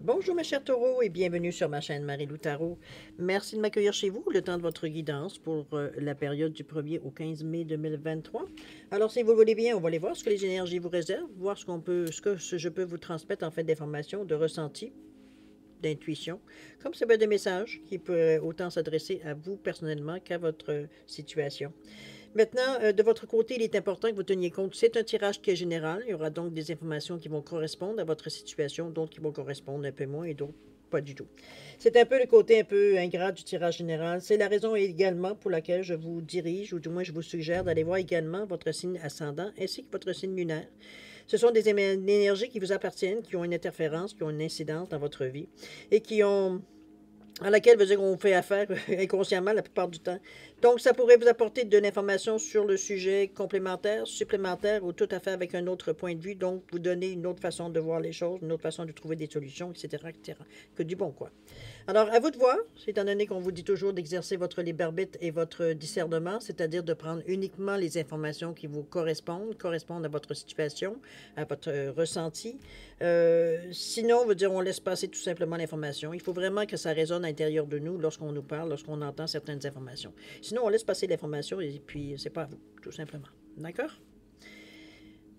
Bonjour mes chers taureaux et bienvenue sur ma chaîne Marie-Lou Tarot. Merci de m'accueillir chez vous le temps de votre guidance pour la période du 1er au 15 mai 2023. Alors si vous le voulez bien, on va aller voir ce que les énergies vous réservent, voir ce que je peux vous transmettre en fait d'informations, de ressentis, d'intuition, comme ça peut être des messages qui peuvent autant s'adresser à vous personnellement qu'à votre situation. Maintenant, de votre côté, il est important que vous teniez compte, c'est un tirage qui est général. Il y aura donc des informations qui vont correspondre à votre situation, d'autres qui vont correspondre un peu moins et d'autres pas du tout. C'est un peu le côté un peu ingrat du tirage général. C'est la raison également pour laquelle je vous dirige, ou du moins je vous suggère d'aller voir également votre signe ascendant ainsi que votre signe lunaire. Ce sont des énergies qui vous appartiennent, qui ont une interférence, qui ont une incidence dans votre vie et qui ont à laquelle veut dire qu'on fait affaire inconsciemment la plupart du temps. Donc, ça pourrait vous apporter de l'information sur le sujet complémentaire, supplémentaire ou tout à fait avec un autre point de vue. Donc, vous donner une autre façon de voir les choses, une autre façon de trouver des solutions, etc., etc. Que du bon, quoi. Alors, à vous de voir, étant donné qu'on vous dit toujours d'exercer votre libre arbitre et votre discernement, c'est-à-dire de prendre uniquement les informations qui vous correspondent à votre situation, à votre ressenti. Sinon, on veut dire, on laisse passer tout simplement l'information. Il faut vraiment que ça résonne à l'intérieur de nous lorsqu'on nous parle, lorsqu'on entend certaines informations. Sinon, on laisse passer l'information et puis c'est pas à vous, tout simplement. D'accord?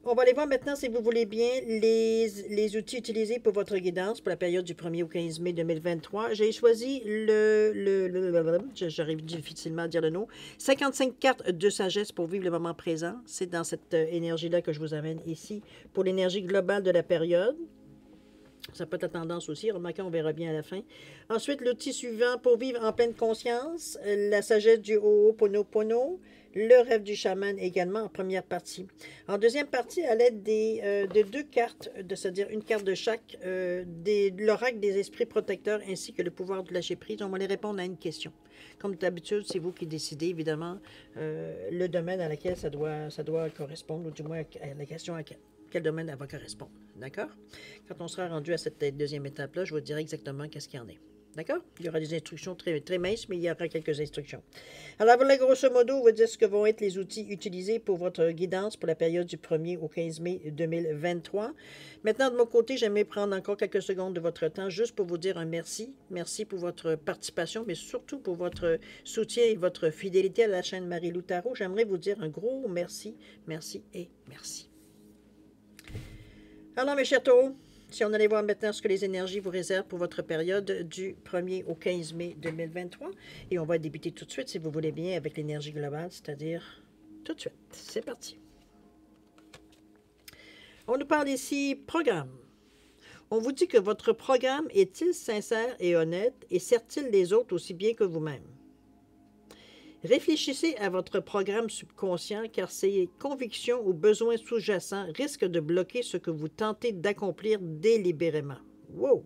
On va aller voir maintenant, si vous voulez bien, les outils utilisés pour votre guidance pour la période du 1er au 15 mai 2023. J'ai choisi j'arrive difficilement à dire le nom, 55 cartes de sagesse pour vivre le moment présent. C'est dans cette énergie-là que je vous amène ici pour l'énergie globale de la période. Ça peut être tendance aussi, remarquez, on verra bien à la fin. Ensuite, l'outil suivant, pour vivre en pleine conscience, la sagesse du Ho'oponopono, le rêve du chaman également en première partie. En deuxième partie, à l'aide de deux cartes, c'est-à-dire une carte de chaque, l'oracle des esprits protecteurs ainsi que le pouvoir de lâcher prise, on va les répondre à une question. Comme d'habitude, c'est vous qui décidez, évidemment, le domaine à laquelle ça doit correspondre, ou du moins à la question à quel domaine elle va correspondre. D'accord? Quand on sera rendu à cette deuxième étape-là, je vous dirai exactement qu'est-ce qu'il y en est. D'accord? Il y aura des instructions très, très minces, mais il y aura quelques instructions. Alors, voilà, grosso modo, on va dire ce que vont être les outils utilisés pour votre guidance pour la période du 1er au 15 mai 2023. Maintenant, de mon côté, j'aimerais prendre encore quelques secondes de votre temps juste pour vous dire un merci. Merci pour votre participation, mais surtout pour votre soutien et votre fidélité à la chaîne Marie-Lou Tarot. J'aimerais vous dire un gros merci, merci et merci. Alors, mes chers taureaux, si on allait voir maintenant ce que les énergies vous réservent pour votre période du 1er au 15 mai 2023, et on va débuter tout de suite, si vous voulez bien, avec l'énergie globale, c'est-à-dire tout de suite. C'est parti. On nous parle ici programme. On vous dit que votre programme est-il sincère et honnête et sert-il les autres aussi bien que vous-même? Réfléchissez à votre programme subconscient car ces convictions ou besoins sous-jacents risquent de bloquer ce que vous tentez d'accomplir délibérément. Wow!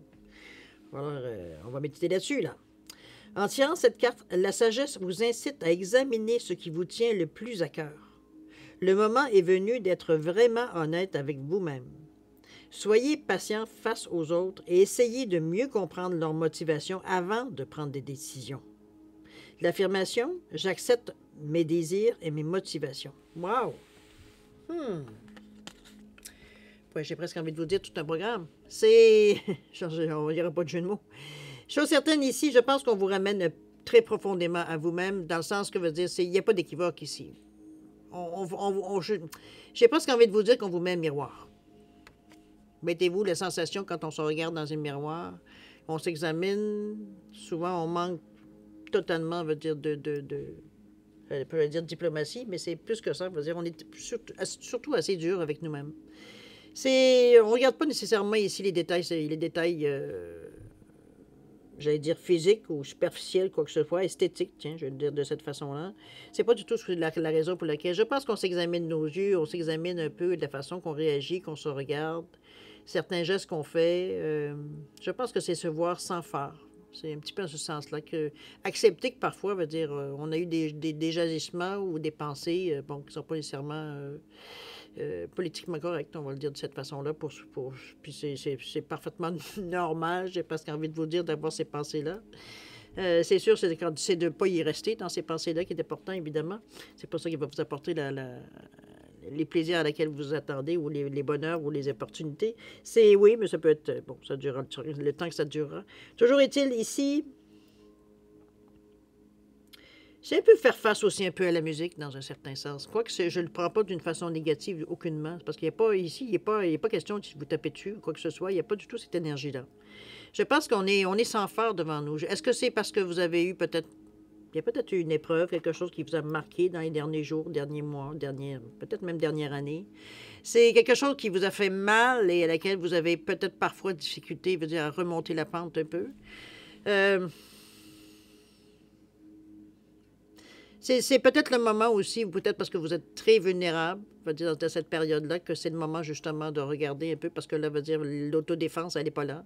Alors, on va méditer là-dessus, là. En tirant cette carte, la sagesse vous incite à examiner ce qui vous tient le plus à cœur. Le moment est venu d'être vraiment honnête avec vous-même. Soyez patient face aux autres et essayez de mieux comprendre leurs motivations avant de prendre des décisions. L'affirmation, j'accepte mes désirs et mes motivations. Wow! Ouais, j'ai presque envie de vous dire tout un programme. C'est... Il n'y aura pas de jeu de mots. Chose certaine ici, je pense qu'on vous ramène très profondément à vous-même, dans le sens que veut dire, il n'y a pas d'équivoque ici. J'ai presque envie de vous dire qu'on vous met un miroir. Mettez-vous la sensation quand on se regarde dans un miroir, on s'examine, souvent on manque totalement, veut dire, je peux dire diplomatie, mais c'est plus que ça. Veut dire, on est surtout assez dur avec nous-mêmes. On ne regarde pas nécessairement ici les détails, j'allais dire physiques ou superficiels, quoi que ce soit, esthétiques, tiens, je vais le dire de cette façon-là. C'est pas du tout la raison pour laquelle je pense qu'on s'examine nos yeux, on s'examine un peu de la façon qu'on réagit, qu'on se regarde, certains gestes qu'on fait. Je pense que c'est se voir sans phare. C'est un petit peu dans ce sens-là que accepter que parfois, veut dire, on a eu des agissements ou des pensées, bon, qui ne sont pas nécessairement politiquement correctes, on va le dire de cette façon-là. Puis c'est parfaitement normal, j'ai presque envie de vous dire d'avoir ces pensées-là. C'est sûr, c'est de ne pas y rester dans ces pensées-là qui est important, évidemment. C'est pas ça qui va vous apporter les plaisirs à laquelle vous vous attendez ou les bonheurs ou les opportunités. C'est oui, mais ça peut être, bon, ça durera le temps que ça durera. Toujours est-il ici, c'est un peu faire face aussi un peu à la musique dans un certain sens. Quoique je ne le prends pas d'une façon négative aucunement, parce qu'il n'y a pas ici, il est pas question de vous taper dessus ou quoi que ce soit, il n'y a pas du tout cette énergie-là. Je pense on est sans phare devant nous. Est-ce que c'est parce que vous avez eu peut-être, il y a peut-être eu une épreuve, quelque chose qui vous a marqué dans les derniers jours, derniers mois, peut-être même dernière année. C'est quelque chose qui vous a fait mal et à laquelle vous avez peut-être parfois difficulté, veut dire, à remonter la pente un peu. Euh, c'est peut-être le moment aussi, ou peut-être parce que vous êtes très vulnérable, veut dire, dans cette période-là, que c'est le moment justement de regarder un peu, parce que là, veut dire, l'autodéfense, elle n'est pas là.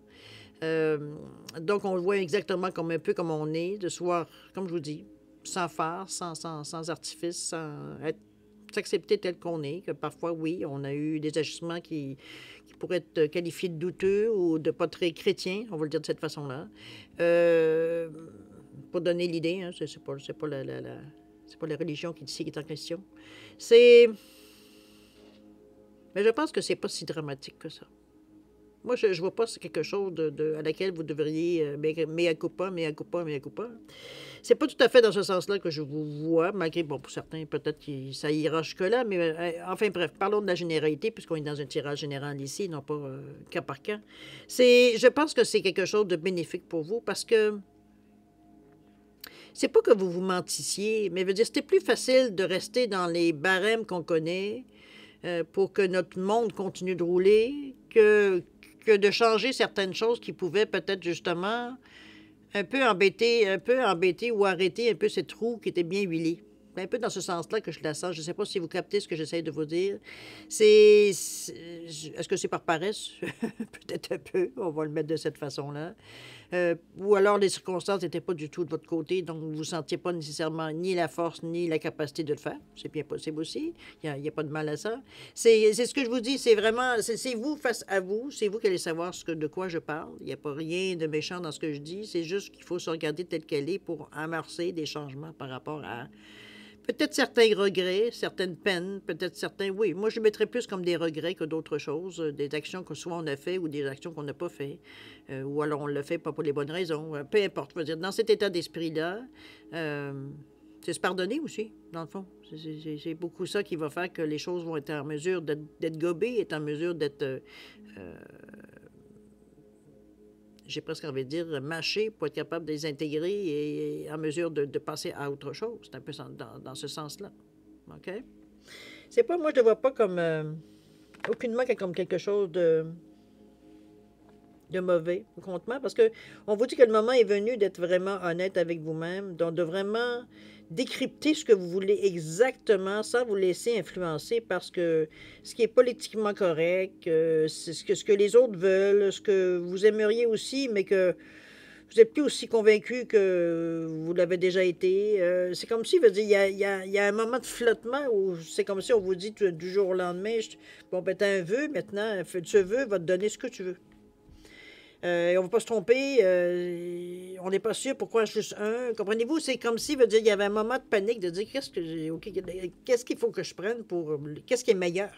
Donc, on le voit exactement comme un peu comme on est, de soir, comme je vous dis, sans phare, sans artifice, sans être s'accepter tel qu'on est, que parfois, oui, on a eu des agissements qui pourraient être qualifiés de douteux ou de pas très chrétiens, on va le dire de cette façon-là. Euh, pour donner l'idée, hein, c'est pas c'est pas la religion qui ici qui est en question. C'est... Mais je pense que c'est pas si dramatique que ça. Moi, je vois pas c'est quelque chose à laquelle vous devriez mea culpa, mea culpa, mea culpa. C'est pas tout à fait dans ce sens-là que je vous vois, malgré, bon, pour certains, peut-être que ça ira jusque-là, mais enfin, bref, parlons de la généralité, puisqu'on est dans un tirage général ici, non pas cas par cas. Je pense que c'est quelque chose de bénéfique pour vous, parce que c'est pas que vous vous mentissiez, mais veut dire, c'était plus facile de rester dans les barèmes qu'on connaît pour que notre monde continue de rouler que de changer certaines choses qui pouvaient peut-être justement un peu embêter ou arrêter un peu cette roue qui était bien huilée. C'est un peu dans ce sens-là que je la sens. Je ne sais pas si vous captez ce que j'essaie de vous dire. Est-ce que c'est par paresse? Peut-être un peu. On va le mettre de cette façon-là. Ou alors les circonstances n'étaient pas du tout de votre côté, donc vous ne sentiez pas nécessairement ni la force ni la capacité de le faire. C'est bien possible aussi. Il n'y a pas de mal à ça. C'est ce que je vous dis, c'est vraiment, c'est vous face à vous, c'est vous qui allez savoir de quoi je parle. Il n'y a pas rien de méchant dans ce que je dis, c'est juste qu'il faut se regarder tel qu'elle est pour amorcer des changements par rapport à peut-être certains regrets, certaines peines, peut-être certains... Oui, moi, je mettrais plus comme des regrets que d'autres choses, des actions que soit on a fait ou des actions qu'on n'a pas fait, ou alors on l'a fait pas pour les bonnes raisons, peu importe. Je veux dire, dans cet état d'esprit-là, c'est se pardonner aussi, dans le fond. C'est beaucoup ça qui va faire que les choses vont être en mesure d'être gobées, être en mesure d'être... j'ai presque envie de dire, mâcher pour être capable de les intégrer et en mesure de passer à autre chose. C'est un peu dans ce sens-là. OK? C'est pas, moi, je ne le vois pas comme, aucunement comme quelque chose de mauvais, au contraire, parce que on vous dit que le moment est venu d'être vraiment honnête avec vous-même, donc de vraiment décrypter ce que vous voulez exactement sans vous laisser influencer parce que ce qui est politiquement correct, c'est ce que les autres veulent, ce que vous aimeriez aussi, mais que vous n'êtes plus aussi convaincu que vous l'avez déjà été. C'est comme si, il y a un moment de flottement où c'est comme si on vous dit du jour au lendemain, bon, ben, t'as un vœu maintenant, ce vœu va te donner ce que tu veux. On ne va pas se tromper, on n'est pas sûr pourquoi juste un. Comprenez-vous? C'est comme si, veut dire, il y avait un moment de panique de dire qu'est-ce qu'il faut que je prenne pour. Qu'est-ce qui est meilleur?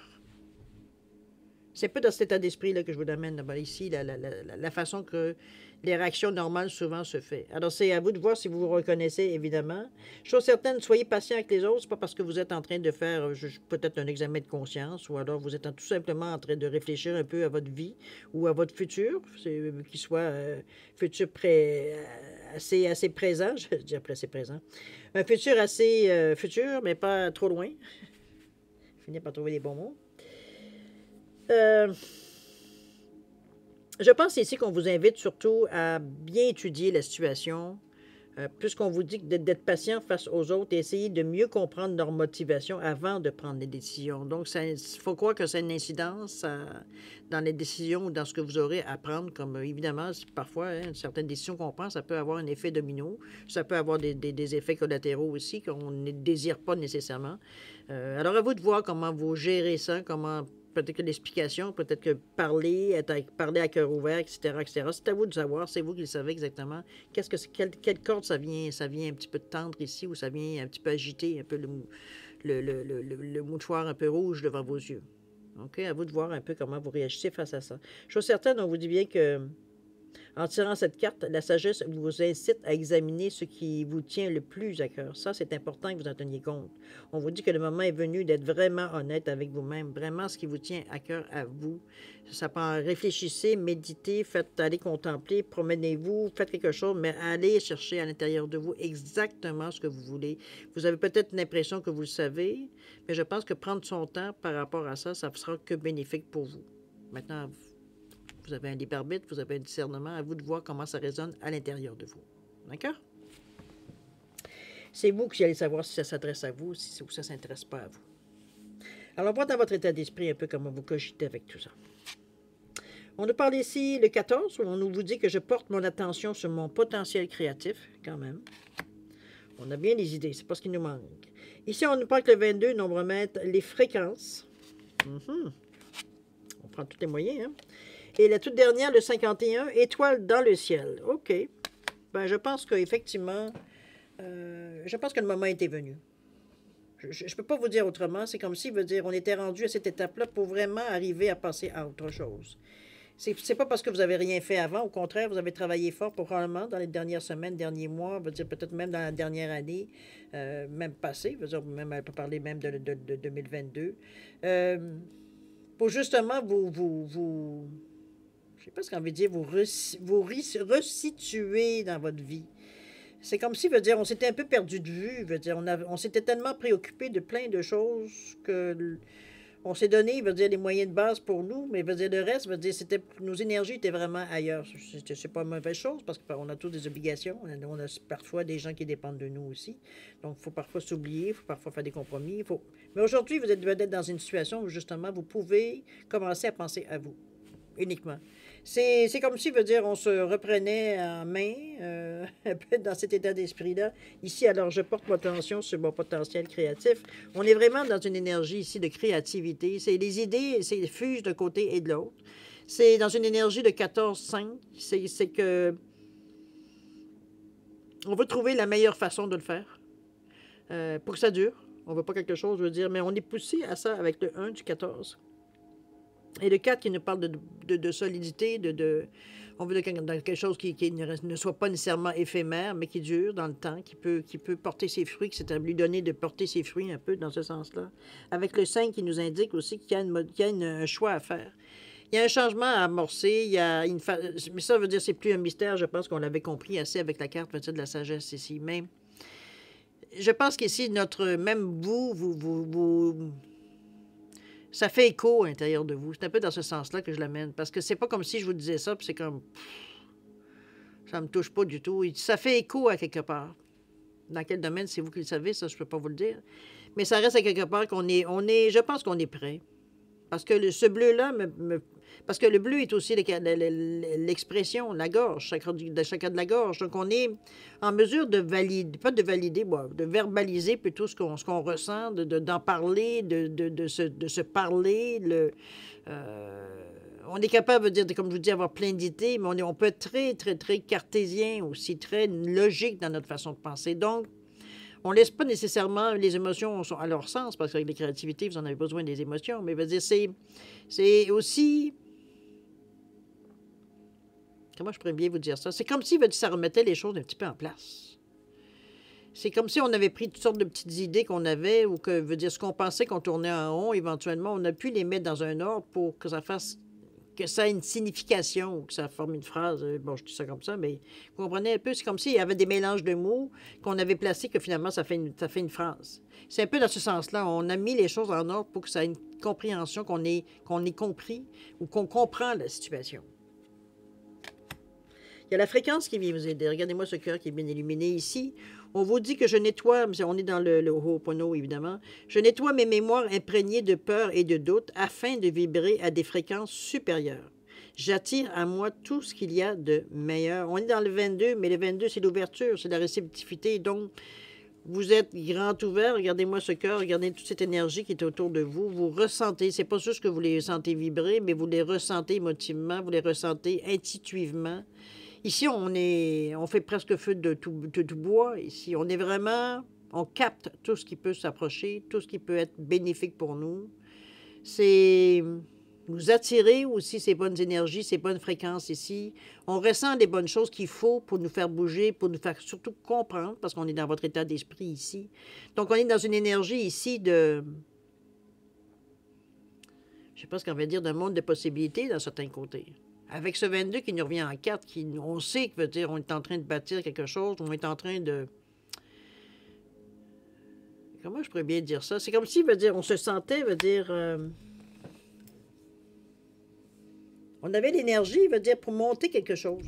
C'est un peu dans cet état d'esprit-là que je vous amène ici, la façon que les réactions normales souvent se font. Alors, c'est à vous de voir si vous vous reconnaissez, évidemment. Chose certaine, soyez patient avec les autres. Ce n'est pas parce que vous êtes en train de faire peut-être un examen de conscience ou alors vous êtes tout simplement en train de réfléchir un peu à votre vie ou à votre futur, qu'il soit futur assez présent, je veux dire assez présent. Un futur assez futur, mais pas trop loin. Finir par trouver les bons mots. Je pense ici qu'on vous invite surtout à bien étudier la situation, puisqu'on vous dit d'être patient face aux autres et essayer de mieux comprendre leur motivation avant de prendre des décisions. Donc, il faut croire que c'est une incidence dans les décisions ou dans ce que vous aurez à prendre, comme évidemment, parfois, certaines décisions qu'on prend, ça peut avoir un effet domino, ça peut avoir des effets collatéraux aussi qu'on ne désire pas nécessairement. Alors, à vous de voir comment vous gérez ça, comment... Peut-être que l'explication, peut-être que parler à cœur ouvert, etc., etc. C'est à vous de savoir, c'est vous qui le savez exactement. Quelle corde ça vient un petit peu de tendre ici, ou ça vient un petit peu agiter un peu le mouchoir un peu rouge devant vos yeux. OK? À vous de voir un peu comment vous réagissez face à ça. Chose certaine, on vous dit bien que en tirant cette carte, la sagesse vous incite à examiner ce qui vous tient le plus à cœur. Ça, c'est important que vous en teniez compte. On vous dit que le moment est venu d'être vraiment honnête avec vous-même, vraiment ce qui vous tient à cœur à vous. Ça prend, réfléchissez, méditez, faites aller contempler, promenez-vous, faites quelque chose, mais allez chercher à l'intérieur de vous exactement ce que vous voulez. Vous avez peut-être l'impression que vous le savez, mais je pense que prendre son temps par rapport à ça, ça ne sera que bénéfique pour vous. Maintenant, vous avez un libre arbitre, vous avez un discernement, à vous de voir comment ça résonne à l'intérieur de vous. D'accord? C'est vous qui allez savoir si ça s'adresse à vous ou si ça ne s'intéresse pas à vous. Alors, on voit dans votre état d'esprit un peu comment vous cogitez avec tout ça. On nous parle ici le 14, où on nous vous dit que je porte mon attention sur mon potentiel créatif, quand même. On a bien les idées, c'est pas ce qui nous manque. Ici, on nous parle que le 22, nombre mètre, les fréquences. On prend tous les moyens, hein? Et la toute dernière, le 51, étoile dans le ciel. OK. Ben, je pense qu'effectivement, je pense que le moment était venu. Je ne peux pas vous dire autrement. C'est comme si, veut dire, on était rendu à cette étape-là pour vraiment arriver à passer à autre chose. C'est pas parce que vous avez rien fait avant. Au contraire, vous avez travaillé fort probablement dans les dernières semaines, derniers mois, veut dire peut-être même dans la dernière année, même passée. Veut dire, même, on peut parler même de 2022. Pour justement je ne sais pas ce qu'on veut dire, vous resituer dans votre vie. C'est comme si, veut dire, on s'était un peu perdu de vue, veut dire, on s'était tellement préoccupé de plein de choses que on s'est donné, veut dire, les moyens de base pour nous, mais veut dire, le reste, veut dire, nos énergies étaient vraiment ailleurs. C'est pas une mauvaise chose parce qu'on a tous des obligations, on a parfois des gens qui dépendent de nous aussi. Donc, il faut parfois s'oublier, il faut parfois faire des compromis. Mais aujourd'hui, vous êtes peut-être dans une situation où, justement, vous pouvez commencer à penser à vous, uniquement. C'est comme si, veut dire, on se reprenait en main, un peu dans cet état d'esprit-là. Ici, alors, je porte mon attention sur mon potentiel créatif. On est vraiment dans une énergie ici de créativité. C'est les idées, c'est fusent d'un côté et de l'autre. C'est dans une énergie de 14-5. C'est que on veut trouver la meilleure façon de le faire pour que ça dure. On ne veut pas quelque chose, je veux dire, mais on est poussé à ça avec le 1 du 14. Et le 4 qui nous parle de solidité, on veut dans quelque chose qui ne soit pas nécessairement éphémère, mais qui dure dans le temps, qui peut porter ses fruits, que c'est à lui donner de porter ses fruits un peu dans ce sens-là. Avec le 5 qui nous indique aussi qu'il y a un choix à faire. Il y a un changement à amorcer, mais ça veut dire c'est plus un mystère, je pense qu'on l'avait compris assez avec la carte de la sagesse ici. Mais je pense qu'ici, même vous ça fait écho à l'intérieur de vous. C'est un peu dans ce sens-là que je l'amène. Parce que c'est pas comme si je vous disais ça, puis c'est comme... ça me touche pas du tout. Ça fait écho à quelque part. Dans quel domaine, c'est vous qui le savez, ça, je peux pas vous le dire. Mais ça reste à quelque part qu'on est... je pense qu'on est prêt. Parce que ce bleu-là parce que le bleu est aussi l'expression, la gorge, chacun de la gorge. Donc, on est en mesure de valider, pas de valider, de verbaliser plutôt ce qu'on ressent, d'en parler, de se parler. On est capable de dire, comme je vous dis, avoir plein d'idées, mais on peut être très, très, très cartésien aussi, très logique dans notre façon de penser. Donc, on ne laisse pas nécessairement les émotions à leur sens, parce qu'avec les créativités, vous en avez besoin des émotions, mais dire, c'est aussi... Comment je pourrais bien vous dire ça? C'est comme si ça remettait les choses un petit peu en place. C'est comme si on avait pris toutes sortes de petites idées qu'on avait, ou que, veut dire, ce qu'on pensait qu'on tournait en rond, éventuellement, on a pu les mettre dans un ordre pour que ça ait une signification, que ça forme une phrase. Bon, je dis ça comme ça, mais vous comprenez un peu, c'est comme s'il y avait des mélanges de mots qu'on avait placés, que finalement, ça fait une phrase. C'est un peu dans ce sens-là. On a mis les choses en ordre pour que ça ait une compréhension, qu'on ait compris ou qu'on comprend la situation. Il y a la fréquence qui vient vous aider. Regardez-moi ce cœur qui est bien illuminé ici. On vous dit que je nettoie, on est dans le Ho'oponopono, évidemment, je nettoie mes mémoires imprégnées de peur et de doute afin de vibrer à des fréquences supérieures. J'attire à moi tout ce qu'il y a de meilleur. On est dans le 22, mais le 22, c'est l'ouverture, c'est la réceptivité. Donc, vous êtes grand ouvert. Regardez-moi ce cœur, regardez toute cette énergie qui est autour de vous. Vous ressentez, c'est pas juste que vous les sentez vibrer, mais vous les ressentez émotivement, vous les ressentez intuitivement. Ici, on fait presque feu de tout bois. Ici, on est vraiment On capte tout ce qui peut s'approcher, tout ce qui peut être bénéfique pour nous. C'est nous attirer aussi ces bonnes énergies, ces bonnes fréquences ici. On ressent des bonnes choses qu'il faut pour nous faire bouger, pour nous faire surtout comprendre, parce qu'on est dans votre état d'esprit ici. Donc, on est dans une énergie ici de... Je ne sais pas ce qu'on va dire, d'un monde de possibilités dans certains côtés. Avec ce 22 qui nous revient en 4, on sait que veut dire on est en train de bâtir quelque chose, on est en train de... Comment je pourrais bien dire ça? C'est comme si, veut dire, on se sentait, veut dire... on avait l'énergie, veut dire, pour monter quelque chose.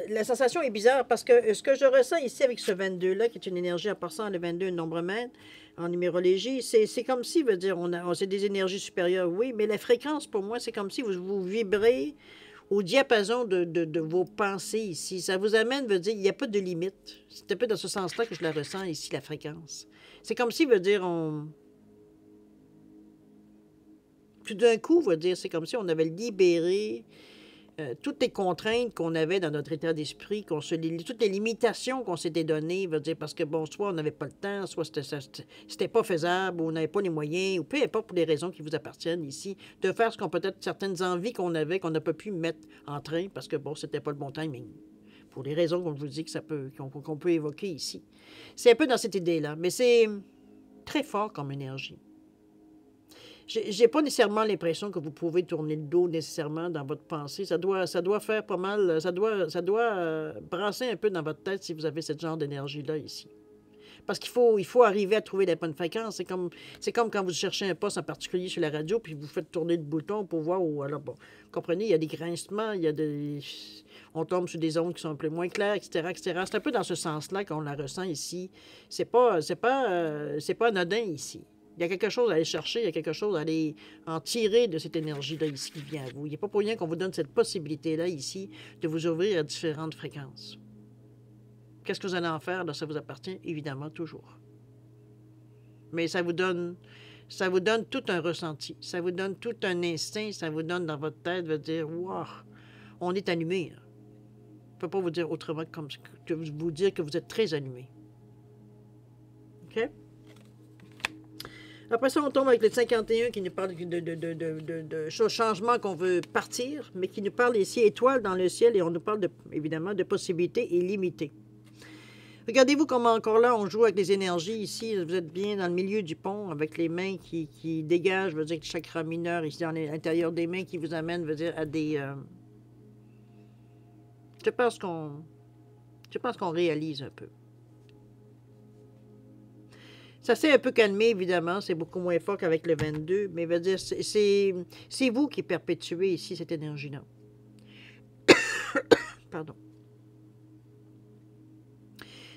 La sensation est bizarre parce que ce que je ressens ici avec ce 22-là, qui est une énergie en passant le 22, un nombre maître, en numérologie, c'est comme si, veut dire, c'est des énergies supérieures, oui, mais la fréquence, pour moi, c'est comme si vous vibrez au diapason de vos pensées ici. Ça vous amène, veut dire, il n'y a pas de limite. C'est un peu dans ce sens-là que je la ressens ici, la fréquence. C'est comme si, veut dire, tout d'un coup, veut dire, c'est comme si on avait libéré toutes les contraintes qu'on avait dans notre état d'esprit, toutes les limitations qu'on s'était données, veut dire, parce que, bon, soit on n'avait pas le temps, soit c'était pas faisable, ou on n'avait pas les moyens, ou peu importe pour les raisons qui vous appartiennent ici, de faire ce qu'on peut-être certaines envies qu'on avait, qu'on n'a pas pu mettre en train, parce que, bon, c'était pas le bon timing. Pour les raisons qu'on vous dit qu'on peut évoquer ici. C'est un peu dans cette idée-là, mais c'est très fort comme énergie. J'ai pas nécessairement l'impression que vous pouvez tourner le dos nécessairement dans votre pensée. Ça doit faire pas mal, ça doit brasser un peu dans votre tête si vous avez ce genre d'énergie-là ici. Parce qu'il faut arriver à trouver les bonnes fréquences. C'est comme quand vous cherchez un poste en particulier sur la radio, puis vous faites tourner le bouton pour voir où... Alors, bon, comprenez, il y a des grincements, on tombe sur des ondes qui sont un peu moins claires, etc., etc. C'est un peu dans ce sens-là qu'on la ressent ici. C'est pas anodin ici. Il y a quelque chose à aller chercher, il y a quelque chose à aller en tirer de cette énergie-là ici qui vient à vous. Il n'est pas pour rien qu'on vous donne cette possibilité-là ici de vous ouvrir à différentes fréquences. Qu'est-ce que vous allez en faire? Là, ça vous appartient évidemment toujours. Mais ça vous donne tout un ressenti, ça vous donne tout un instinct, ça vous donne dans votre tête de dire « Wow, on est allumé. » Je ne peux pas vous dire autrement que vous dire que vous êtes très allumé. OK? Après ça, on tombe avec le 51 qui nous parle de changements qu'on veut partir, mais qui nous parle ici étoiles dans le ciel et on nous parle évidemment de possibilités illimitées. Regardez-vous comment encore là, on joue avec les énergies ici. Vous êtes bien dans le milieu du pont avec les mains qui dégagent, veut dire que le chakra mineur ici dans l'intérieur des mains qui vous amène, veut dire à des... Je pense qu'on réalise un peu. Ça s'est un peu calmé, évidemment. C'est beaucoup moins fort qu'avec le 22. Mais veut dire, c'est vous qui perpétuez ici cette énergie-là. Pardon.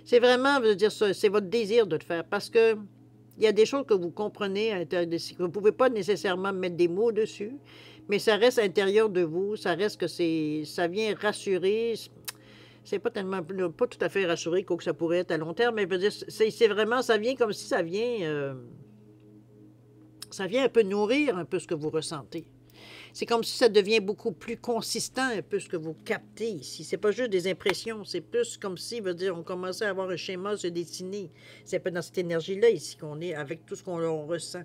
C'est vraiment, veut dire, c'est votre désir de le faire. Parce que il y a des choses que vous comprenez à l'intérieur de vous ne pouvez pas nécessairement mettre des mots dessus. Mais ça reste à l'intérieur de vous. Ça reste que ça vient rassurer. C'est pas tout à fait rassuré que ça pourrait être à long terme, mais je veux dire, c'est vraiment, ça vient comme si ça vient un peu nourrir un peu ce que vous ressentez. C'est comme si ça devient beaucoup plus consistant un peu ce que vous captez ici. C'est pas juste des impressions, c'est plus comme si, veut dire, on commençait à avoir un schéma se dessiner. C'est un peu dans cette énergie-là ici qu'on est, avec tout ce qu'on ressent.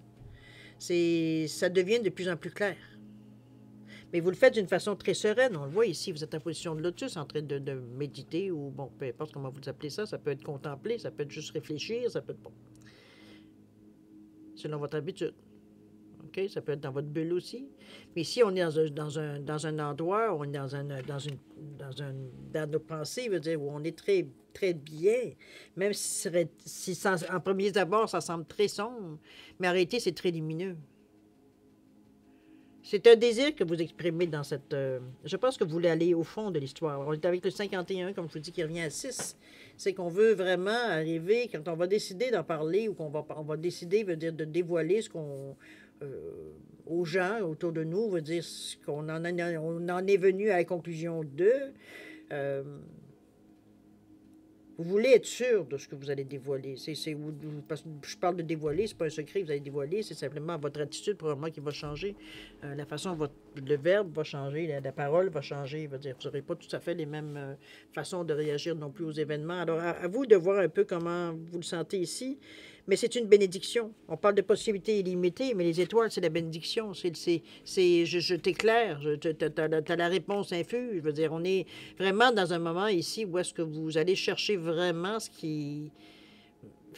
Ça devient de plus en plus clair. Mais vous le faites d'une façon très sereine. On le voit ici, vous êtes en position de lotus, en train de méditer, ou bon, peu importe comment vous appelez ça. Ça peut être contempler, ça peut être juste réfléchir, ça peut être bon. Selon votre habitude. OK? Ça peut être dans votre bulle aussi. Mais ici, on est dans un endroit, on est dans nos pensées, veut dire, où on est très, très bien. Même si en premier abord, ça semble très sombre, mais en réalité, c'est très lumineux. C'est un désir que vous exprimez dans cette... je pense que vous voulez aller au fond de l'histoire. On est avec le 51, comme je vous dis, qui revient à 6. C'est qu'on veut vraiment arriver, quand on va décider d'en parler ou on va décider, veut dire, de dévoiler ce qu'on... aux gens autour de nous, veut dire qu'on on en est venu à la conclusion de... vous voulez être sûr de ce que vous allez dévoiler. Parce que je parle de dévoiler, c'est pas un secret que vous allez dévoiler, c'est simplement votre attitude probablement qui va changer, la façon le verbe va changer, la parole va changer. Veut dire, vous n'aurez pas tout à fait les mêmes façons de réagir non plus aux événements. Alors, à vous de voir un peu comment vous le sentez ici. Mais c'est une bénédiction. On parle de possibilités illimitées, mais les étoiles, c'est la bénédiction. Je t'éclaire, tu as la réponse infuse. Je veux dire, on est vraiment dans un moment ici où est-ce que vous allez chercher vraiment ce qui...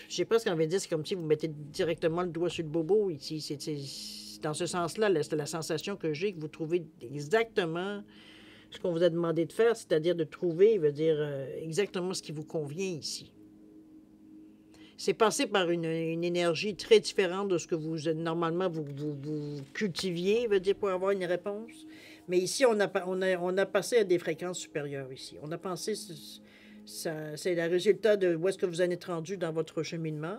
Je sais pas ce qu'on veut dire, c'est comme si vous mettez directement le doigt sur le bobo ici. C'est dans ce sens-là, c'est la sensation que j'ai, que vous trouvez exactement ce qu'on vous a demandé de faire, c'est-à-dire de trouver, veut dire, exactement ce qui vous convient ici. C'est passé par une énergie très différente de ce que vous normalement vous cultiviez, veut dire, pour avoir une réponse. Mais ici, on a passé à des fréquences supérieures ici. On a pensé, c'est le résultat de où est-ce que vous en êtes rendu dans votre cheminement.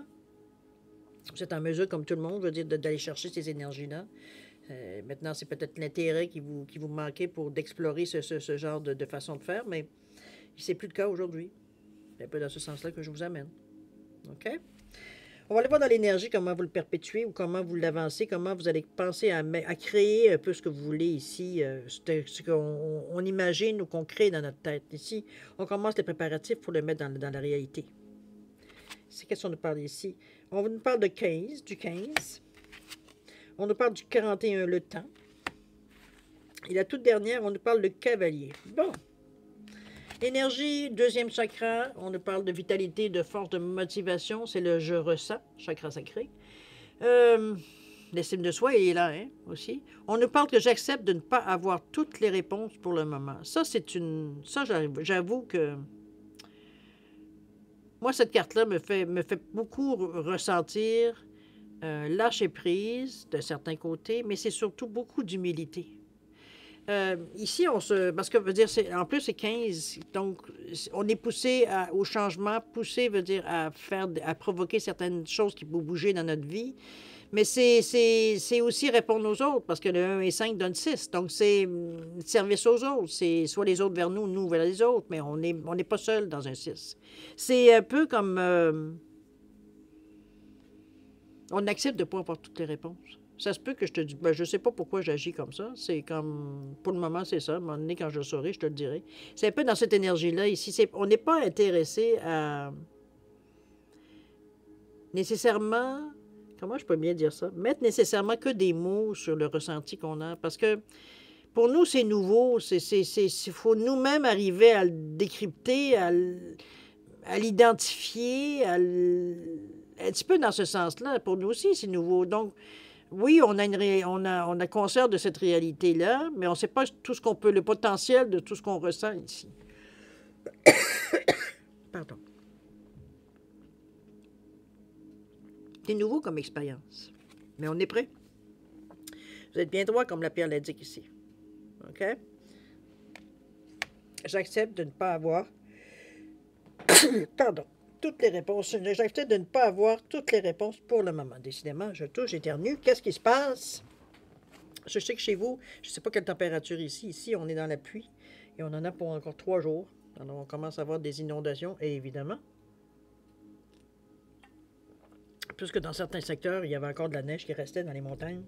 Vous êtes en mesure, comme tout le monde, veut dire, d'aller chercher ces énergies-là. Maintenant, c'est peut-être l'intérêt qui vous manquait pour d'explorer ce genre de façon de faire, mais c'est plus le cas aujourd'hui. C'est un peu dans ce sens-là que je vous amène. OK? On va aller voir dans l'énergie comment vous le perpétuez ou comment vous l'avancez, comment vous allez penser à créer un peu ce que vous voulez ici, ce qu'on imagine ou qu'on crée dans notre tête. Ici, on commence les préparatifs pour le mettre dans la réalité. C'est qu'est-ce qu'on nous parle ici? On nous parle de 15, du 15. On nous parle du 41, le temps. Et la toute dernière, on nous parle de cavalier. Bon. Énergie, deuxième chakra, on nous parle de vitalité, de force, de motivation. C'est le je ressens, chakra sacré. L'estime de soi, il est là, hein, aussi. On nous parle que j'accepte de ne pas avoir toutes les réponses pour le moment. Ça, j'avoue que... Moi, cette carte-là me fait beaucoup ressentir lâcher prise de certains côtés, mais c'est surtout beaucoup d'humilité. Ici, parce que veut dire, en plus, c'est 15, donc on est poussé au changement, poussé veut dire à provoquer certaines choses qui peuvent bouger dans notre vie, mais c'est aussi répondre aux autres, parce que le 1 et 5 donne 6, donc c'est service aux autres, c'est soit les autres vers nous, nous vers les autres, mais on n'est pas seul dans un 6. C'est un peu comme... on accepte de ne pas avoir toutes les réponses. Ça se peut que je te dise, je ne sais pas pourquoi j'agis comme ça. C'est comme, pour le moment, c'est ça. À un moment donné, quand je le saurai, je te le dirai. C'est un peu dans cette énergie-là. Ici, on n'est pas intéressé à nécessairement, comment je peux bien dire ça, mettre nécessairement que des mots sur le ressenti qu'on a. Parce que pour nous, c'est nouveau. Il faut nous-mêmes arriver à le décrypter, à l'identifier, un petit peu dans ce sens-là. Pour nous aussi, c'est nouveau. Donc, oui, on a conscience de cette réalité-là, mais on ne sait pas tout ce qu'on peut, le potentiel de tout ce qu'on ressent ici. Pardon. C'est nouveau comme expérience, mais on est prêt. Vous êtes bien droit, comme la pierre l'indique ici. OK? J'accepte de ne pas avoir... Pardon. Toutes les réponses. J'accepte de ne pas avoir toutes les réponses pour le moment. Décidément, je touche, j'éternue. Qu'est-ce qui se passe? Je sais que chez vous, je ne sais pas quelle température ici. Ici, on est dans la pluie et on en a pour encore 3 jours. Alors, on commence à avoir des inondations, et évidemment, puisque dans certains secteurs, il y avait encore de la neige qui restait dans les montagnes.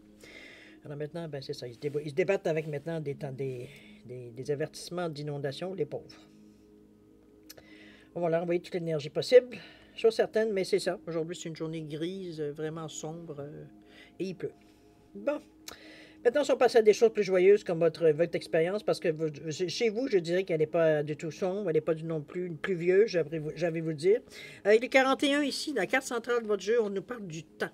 Alors maintenant, ben c'est ça. Ils se débattent avec maintenant des avertissements d'inondation, les pauvres. On va leur envoyer toute l'énergie possible. Chose certaine, mais c'est ça. Aujourd'hui, c'est une journée grise, vraiment sombre, et il pleut. Bon. Maintenant, si on passe à des choses plus joyeuses comme votre expérience, parce que chez vous, je dirais qu'elle n'est pas du tout sombre, elle n'est pas non plus pluvieuse, j'avais vous le dire. Avec le 41 ici, la carte centrale de votre jeu, on nous parle du temps.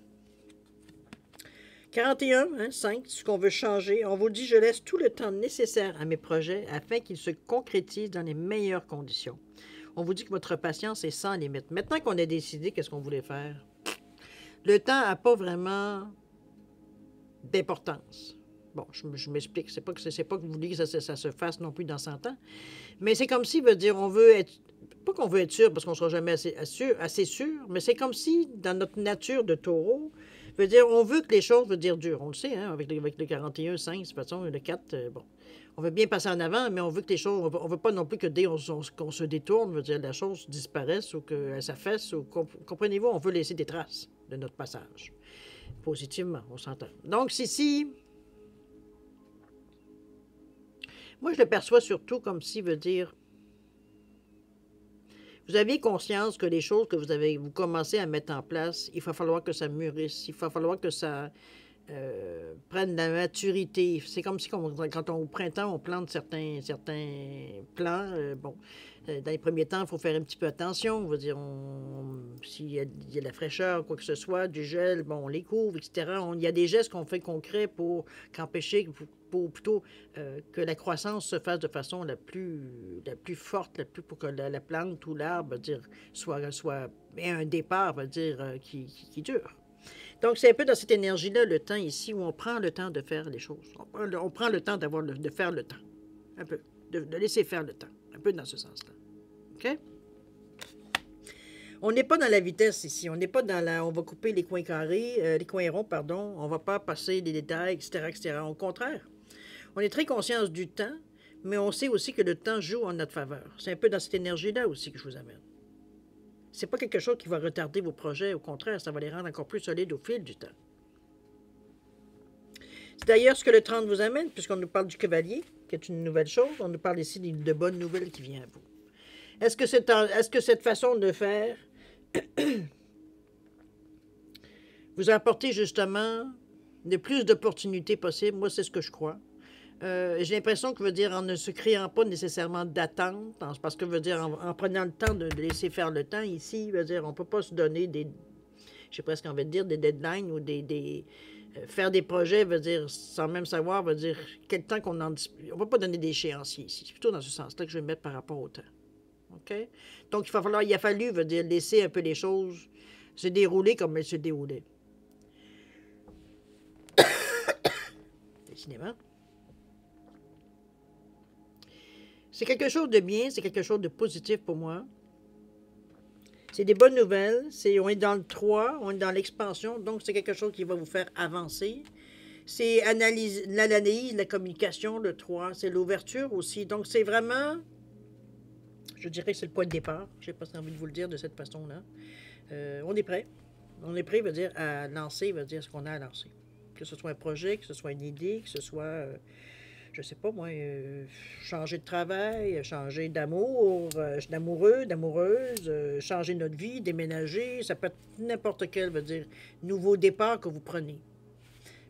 41, 5, ce qu'on veut changer. On vous dit, je laisse tout le temps nécessaire à mes projets afin qu'ils se concrétisent dans les meilleures conditions. On vous dit que votre patience est sans limite. Maintenant qu'on a décidé qu'est-ce qu'on voulait faire, le temps n'a pas vraiment d'importance. Bon, je m'explique. C'est pas que vous voulez que ça se fasse non plus dans 100 ans, mais c'est comme si, veut dire, on veut être... Pas qu'on veut être sûr, parce qu'on ne sera jamais assez sûr, mais c'est comme si, dans notre nature de taureau, veut dire, on veut que les choses, veut dire, durent. On le sait, hein, avec le 41, 5, de toute façon, le 4, bon. On veut bien passer en avant, mais on veut que les choses... On veut pas non plus que dès qu'on se détourne, veut dire, la chose disparaisse ou qu'elle s'affaisse. Comprenez-vous, on veut laisser des traces de notre passage. Positivement, on s'entend. Donc, si Moi, je le perçois surtout comme si veut dire, vous avez conscience que les choses que vous commencez à mettre en place, il va falloir que ça mûrisse, il va falloir que ça prenne de la maturité. C'est comme si quand au printemps, on plante certains plants. Bon, dans les premiers temps, il faut faire un petit peu attention. On va dire, s'il y a de la fraîcheur, quoi que ce soit, du gel, bon, on les couvre, etc. Il y a des gestes qu'on fait concrets pour empêcher, pour plutôt que la croissance se fasse de façon la plus forte, pour que la plante ou l'arbre, dire, ait un départ, qui dure. Donc, c'est un peu dans cette énergie-là, le temps ici, où on prend le temps de faire les choses. On prend le temps de faire le temps. Un peu. De laisser faire le temps. Un peu dans ce sens-là. OK? On n'est pas dans la vitesse ici. On n'est pas dans la... On va couper les coins carrés, les coins ronds, pardon. On ne va pas passer les détails, etc., etc. Au contraire, on est très conscient du temps, mais on sait aussi que le temps joue en notre faveur. C'est un peu dans cette énergie-là aussi que je vous amène. C'est pas quelque chose qui va retarder vos projets. Au contraire, ça va les rendre encore plus solides au fil du temps. C'est d'ailleurs ce que le 30 vous amène, puisqu'on nous parle du cavalier, qui est une nouvelle chose. On nous parle ici de bonnes nouvelles qui viennent à vous. Est-ce que cette façon de faire vous a apporté justement de plus d'opportunités possibles? Moi, c'est ce que je crois. J'ai l'impression que veut dire en ne se créant pas nécessairement d'attente, parce que veut dire en prenant le temps de laisser faire le temps ici, veut dire on ne peut pas se donner j'ai presque envie de dire des deadlines ou faire des projets, veut dire sans même savoir, veut dire quel temps qu'on en dispose. On ne va pas donner d'échéancier ici. C'est plutôt dans ce sens-là que je vais mettre par rapport au temps. OK? Donc il a fallu, veut dire laisser un peu les choses se dérouler comme elles se déroulaient. Décidément. C'est quelque chose de bien, c'est quelque chose de positif pour moi. C'est des bonnes nouvelles. On est dans le 3, on est dans l'expansion, donc c'est quelque chose qui va vous faire avancer. C'est l'analyse, la communication, le 3. C'est l'ouverture aussi. Donc c'est vraiment, je dirais que c'est le point de départ. Je n'ai pas envie de vous le dire de cette façon-là. On est prêt. On est prêt, veut dire, à lancer, veut dire ce qu'on a à lancer. Que ce soit un projet, que ce soit une idée, que ce soit... je sais pas moi, changer de travail, changer d'amour, d'amoureux, d'amoureuse, changer notre vie, déménager, ça peut être n'importe quel, veut dire, nouveau départ que vous prenez.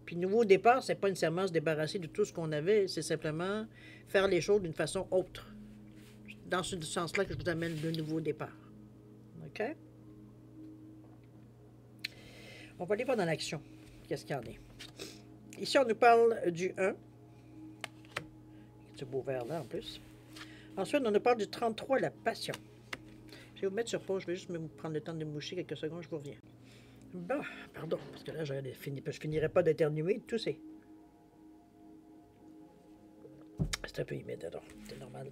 Puis nouveau départ, c'est pas nécessairement se débarrasser de tout ce qu'on avait, c'est simplement faire les choses d'une façon autre. Dans ce sens-là que je vous amène le nouveau départ. OK? On va aller voir dans l'action. Qu'est-ce qu'il y en a? Ici, on nous parle du 1. Ce beau vert-là, en plus. Ensuite, on nous parle du 33, la passion. Je vais vous mettre sur pause. Je vais juste prendre le temps de me moucher quelques secondes. Je vous reviens. Bon, pardon, parce que là, je finirai pas d'éternuer, de tousser. C'est un peu humide, alors. C'est normal.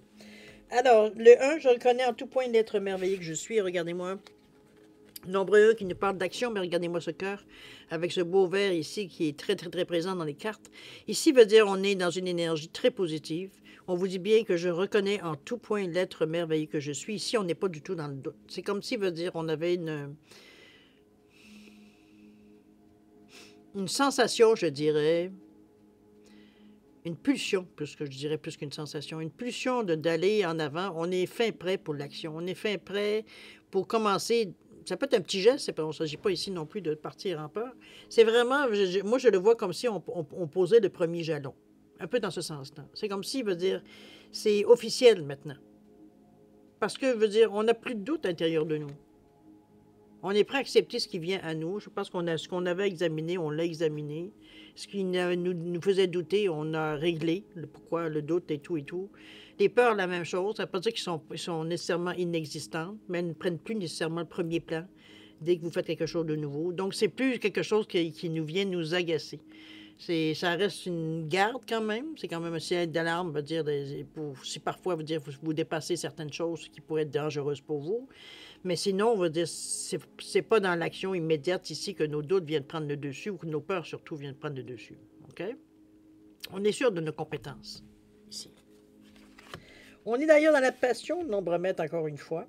Alors, le 1, je reconnais en tout point l'être merveilleux que je suis. Regardez-moi. Nombreux qui nous parlent d'action, mais regardez-moi ce cœur, avec ce beau vert ici qui est très, très, très présent dans les cartes. Ici veut dire on est dans une énergie très positive. On vous dit bien que je reconnais en tout point l'être merveilleux que je suis. Ici, on n'est pas du tout dans le doute. C'est comme si veut dire on avait une sensation, je dirais, une pulsion, plus qu'une sensation, une pulsion d'aller en avant. On est fin prêt pour l'action. On est fin prêt pour commencer. Ça peut être un petit geste, on ne s'agit pas ici non plus de partir en peur. C'est vraiment, moi je le vois comme si on posait le premier jalon. Un peu dans ce sens-là. C'est comme si, veut dire, c'est officiel maintenant. Parce que, veut dire, on n'a plus de doute à l'intérieur de nous. On est prêt à accepter ce qui vient à nous. Je pense ce qu'on avait examiné, on l'a examiné. Ce qui nous faisait douter, on a réglé le pourquoi, le doute et tout et tout. Les peurs, la même chose. Ça ne veut pas dire qu'ils sont nécessairement inexistantes, mais elles ne prennent plus nécessairement le premier plan dès que vous faites quelque chose de nouveau. Donc, c'est plus quelque chose qui nous vient nous agacer. Ça reste une garde quand même. C'est quand même un signal d'alarme, veut dire, si parfois vous dépassez certaines choses qui pourraient être dangereuses pour vous. Mais sinon, on va dire, c'est pas dans l'action immédiate ici que nos doutes viennent prendre le dessus ou que nos peurs surtout viennent prendre le dessus. OK? On est sûr de nos compétences ici. On est d'ailleurs dans la passion, nombre mètre encore une fois.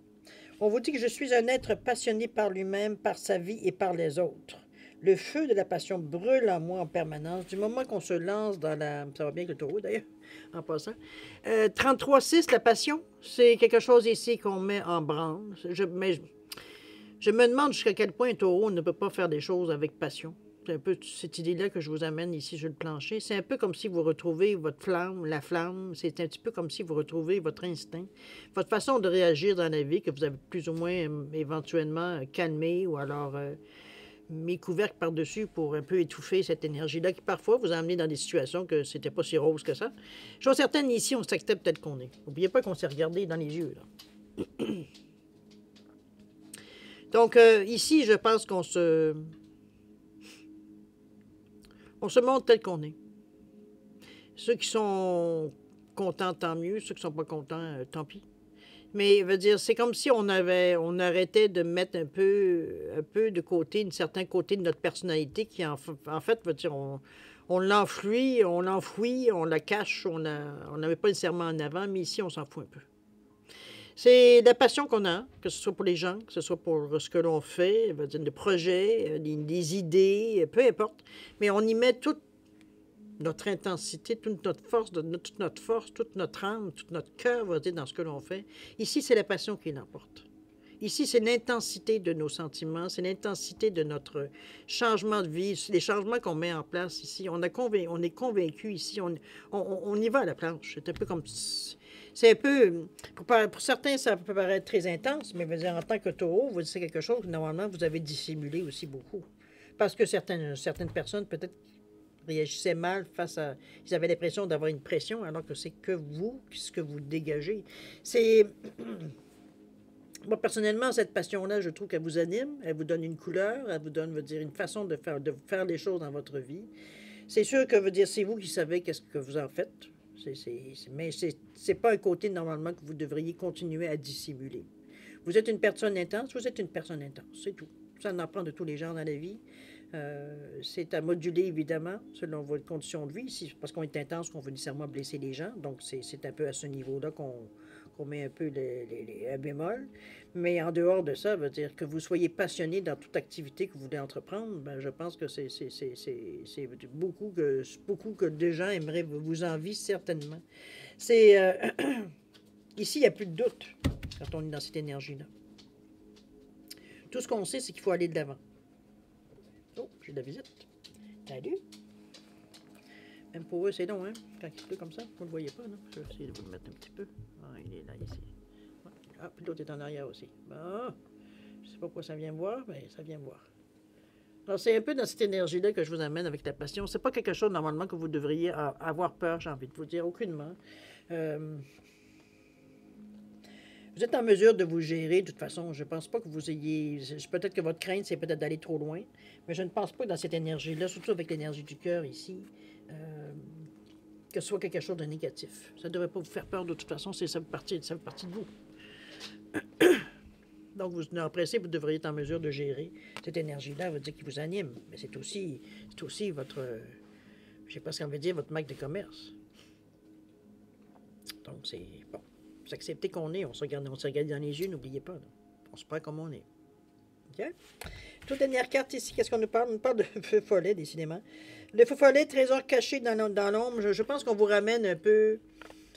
On vous dit que je suis un être passionné par lui-même, par sa vie et par les autres. Le feu de la passion brûle en moi en permanence. Du moment qu'on se lance dans la... Ça va bien avec le taureau d'ailleurs. en passant. 33-6, la passion, c'est quelque chose ici qu'on met en branle. Mais je me demande jusqu'à quel point un taureau ne peut pas faire des choses avec passion. C'est un peu cette idée-là que je vous amène ici sur le plancher. C'est un peu comme si vous retrouvez votre flamme, la flamme. C'est un petit peu comme si vous retrouvez votre instinct, votre façon de réagir dans la vie que vous avez plus ou moins éventuellement calmé ou alors mis couvercle par-dessus pour un peu étouffer cette énergie-là qui parfois vous a amené dans des situations que c'était pas si rose que ça. Chose certaine, ici, on s'accepte tel qu'on est. N'oubliez pas qu'on s'est regardé dans les yeux, là. Donc, ici, je pense qu'on se... On se montre tel qu'on est. Ceux qui sont contents, tant mieux. Ceux qui sont pas contents, tant pis. Mais, veut dire, c'est comme si on arrêtait de mettre un peu de côté, un certain côté de notre personnalité qui, en fait, veut dire, on l'enfouit, on la cache, on n'avait pas nécessairement en avant, mais ici, on s'en fout un peu. C'est la passion qu'on a, que ce soit pour les gens, que ce soit pour ce que l'on fait, veut dire, des projets, des idées, peu importe. Mais on y met toute notre intensité, toute notre force, toute notre âme, tout notre cœur, va dire, dans ce que l'on fait. Ici, c'est la passion qui l'emporte. Ici, c'est l'intensité de nos sentiments, c'est l'intensité de notre changement de vie, les changements qu'on met en place ici. On est convaincu ici, on y va à la planche. C'est un peu comme... C'est un peu... Pour certains, ça peut paraître très intense, mais dire, en tant que taureau, vous dites quelque chose que normalement, vous avez dissimulé aussi beaucoup. Parce que certaines personnes, peut-être, réagissaient mal face à... Ils avaient l'impression d'avoir une pression, alors que c'est que vous, ce que vous dégagez. C'est... Moi, personnellement, cette passion-là, je trouve qu'elle vous anime, elle vous donne une couleur, elle vous donne, veut dire, une façon de faire les choses dans votre vie. C'est sûr que, veut dire, c'est vous qui savez qu'est-ce que vous en faites. Mais c'est pas un côté, normalement, que vous devriez continuer à dissimuler. Vous êtes une personne intense, vous êtes une personne intense, c'est tout. Ça en apprend de tous les genres dans la vie. C'est à moduler, évidemment, selon votre condition de vie. Si, parce qu'on est intense, qu'on veut nécessairement blesser les gens. Donc, c'est un peu à ce niveau-là qu'on met un peu un bémol. Mais en dehors de ça, veut dire que vous soyez passionné dans toute activité que vous voulez entreprendre, ben, je pense que c'est beaucoup que des gens aimeraient vous envie, certainement. C'est... ici, il n'y a plus de doute quand on est dans cette énergie-là. Tout ce qu'on sait, c'est qu'il faut aller de l'avant. Oh, j'ai de la visite. Salut. Même pour eux, c'est long, hein? Quand il pleut comme ça, vous ne le voyez pas, non? Je vais essayer de vous le mettre un petit peu. Ah, il est là, ici. Ah, puis l'autre est en arrière aussi. Bon, je ne sais pas pourquoi ça vient voir, mais ça vient voir. Alors, c'est un peu dans cette énergie-là que je vous amène avec la passion. C'est pas quelque chose, normalement, que vous devriez avoir peur, j'ai envie de vous dire, aucunement. Vous êtes en mesure de vous gérer, de toute façon. Je ne pense pas que vous ayez... Peut-être que votre crainte, c'est peut-être d'aller trop loin, mais je ne pense pas que dans cette énergie-là, surtout avec l'énergie du cœur ici, que ce soit quelque chose de négatif. Ça ne devrait pas vous faire peur de toute façon, ça fait partie de vous. Donc, après ça, vous devriez être en mesure de gérer cette énergie-là, veut dire qui vous anime. Mais c'est aussi votre... je ne sais pas ce qu'on veut dire, votre marque de commerce. Donc, c'est... Bon. Vous acceptez qu'on est, on se regarde dans les yeux, n'oubliez pas. Là. On se prend comme on est. OK? Toute dernière carte ici, qu'est-ce qu'on nous parle? On nous parle de feu follet, décidément. Le feu follet, trésor caché dans l'ombre. Je pense qu'on vous ramène un peu...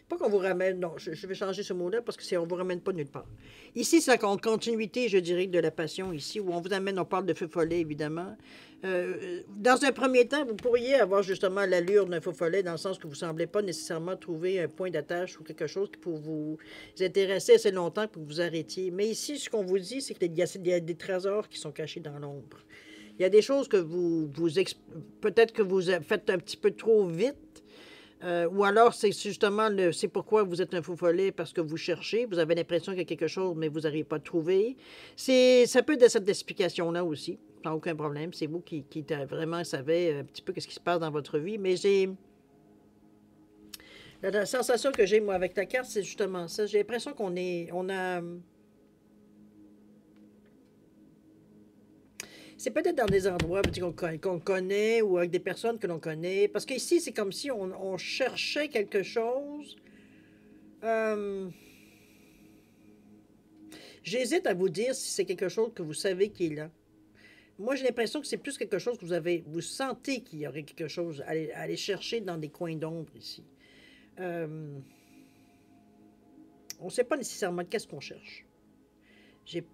Pas qu'on vous ramène, non, je vais changer ce mot-là parce que on ne vous ramène pas nulle part. Ici, c'est en continuité, je dirais, de la passion ici, où on vous amène, on parle de feu follet, évidemment. Dans un premier temps, vous pourriez avoir justement l'allure d'un feu follet, dans le sens que vous ne semblez pas nécessairement trouver un point d'attache ou quelque chose qui peut vous intéresser assez longtemps pour que vous arrêtiez. Mais ici, ce qu'on vous dit, c'est qu'il y a des trésors qui sont cachés dans l'ombre. Il y a des choses que peut-être que vous faites un petit peu trop vite. Ou alors, c'est justement, c'est pourquoi vous êtes un fou follet, parce que vous cherchez, vous avez l'impression qu'il y a quelque chose, mais vous n'arrivez pas à trouver. Ça peut être cette explication-là aussi, sans aucun problème. C'est vous qui vraiment savez un petit peu ce qui se passe dans votre vie. Mais la sensation que j'ai, moi, avec la carte, c'est justement ça. J'ai l'impression on a... C'est peut-être dans des endroits qu'on connaît ou avec des personnes que l'on connaît. Parce qu'ici, c'est comme si on cherchait quelque chose. J'hésite à vous dire si c'est quelque chose que vous savez qui est là. Moi, j'ai l'impression que c'est plus quelque chose que vous sentez qu'il y aurait quelque chose à aller chercher dans des coins d'ombre ici. on ne sait pas nécessairement qu'est-ce qu'on cherche. J'ai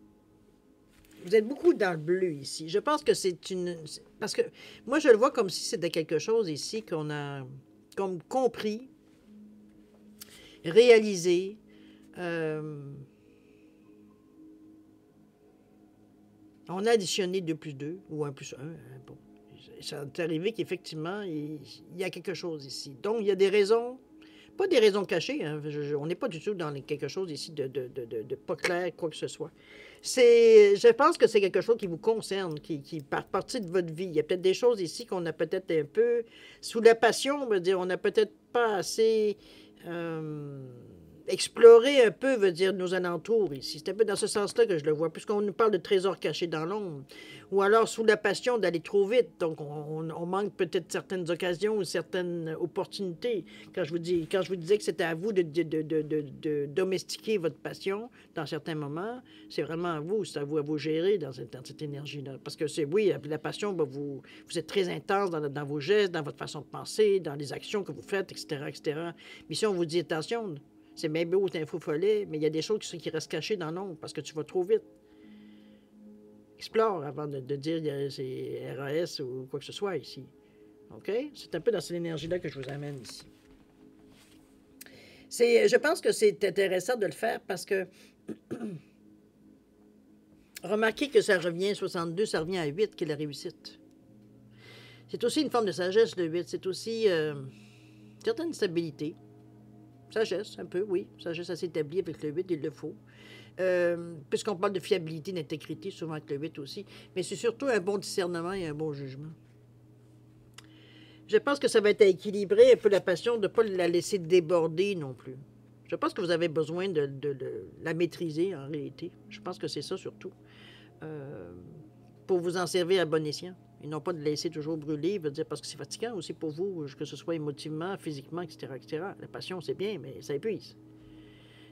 Vous êtes beaucoup dans le bleu ici. Je pense que c'est une... Parce que moi, je le vois comme si c'était quelque chose ici qu'on a comme compris, réalisé. On a additionné 2 plus 2 ou 1 plus 1. Bon. C'est arrivé qu'effectivement, il y a quelque chose ici. Donc, il y a des raisons, pas des raisons cachées. Hein. On n'est pas du tout dans quelque chose ici de pas clair, quoi que ce soit. Je pense que c'est quelque chose qui vous concerne, qui fait partie de votre vie. Il y a peut-être des choses ici qu'on a peut-être un peu, sous la passion, on va dire, on n'a peut-être pas assez exploré un peu, veut dire, nos alentours ici. C'est un peu dans ce sens-là que je le vois, puisqu'on nous parle de trésors cachés dans l'ombre, ou alors sous la passion d'aller trop vite. Donc, on manque peut-être certaines occasions ou certaines opportunités. Quand je vous disais que c'était à vous de domestiquer votre passion dans certains moments, c'est vraiment à vous, c'est à vous gérer dans cette énergie-là. Parce que c'est, oui, la passion, ben, vous êtes très intense dans vos gestes, dans votre façon de penser, dans les actions que vous faites, etc., etc. Mais si on vous dit, attention, c'est bien beau, t'es un fou follet, mais il y a des choses qui restent cachées dans l'ombre parce que tu vas trop vite. Explore avant de dire c'est RAS ou quoi que ce soit ici. OK? C'est un peu dans cette énergie-là que je vous amène ici. Je pense que c'est intéressant de le faire parce que remarquez que ça revient 62, ça revient à 8 qui est la réussite. C'est aussi une forme de sagesse, le 8. C'est aussi certaine stabilité. Sagesse, un peu, oui. Sagesse assez établie avec le 8, il le faut. Puisqu'on parle de fiabilité, d'intégrité, souvent avec le 8 aussi. Mais c'est surtout un bon discernement et un bon jugement. Je pense que ça va être à équilibrer un peu la passion, de ne pas la laisser déborder non plus. Je pense que vous avez besoin de la maîtriser en réalité. Je pense que c'est ça surtout. Pour vous en servir à bon escient. Et non pas de laisser toujours brûler, veut dire parce que c'est fatigant aussi pour vous, que ce soit émotivement, physiquement, etc., etc. La passion, c'est bien, mais ça épuise.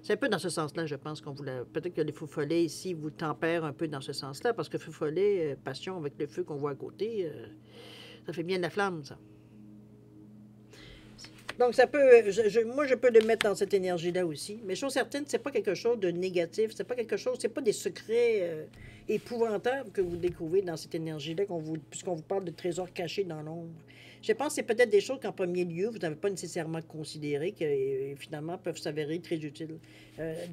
C'est un peu dans ce sens-là, je pense qu'on vous la... Peut-être que les feux follets ici vous tempèrent un peu dans ce sens-là, parce que feu follet, passion avec le feu qu'on voit à côté, ça fait bien de la flamme, ça. Donc, ça peut, moi, je peux le mettre dans cette énergie-là aussi. Mais chose certaine, c'est pas quelque chose de négatif. C'est pas quelque chose, c'est pas des secrets épouvantables que vous découvrez dans cette énergie-là, puisqu'on vous parle de trésors cachés dans l'ombre. Je pense que c'est peut-être des choses qu'en premier lieu, vous n'avez pas nécessairement considéré, qui finalement peuvent s'avérer très utiles.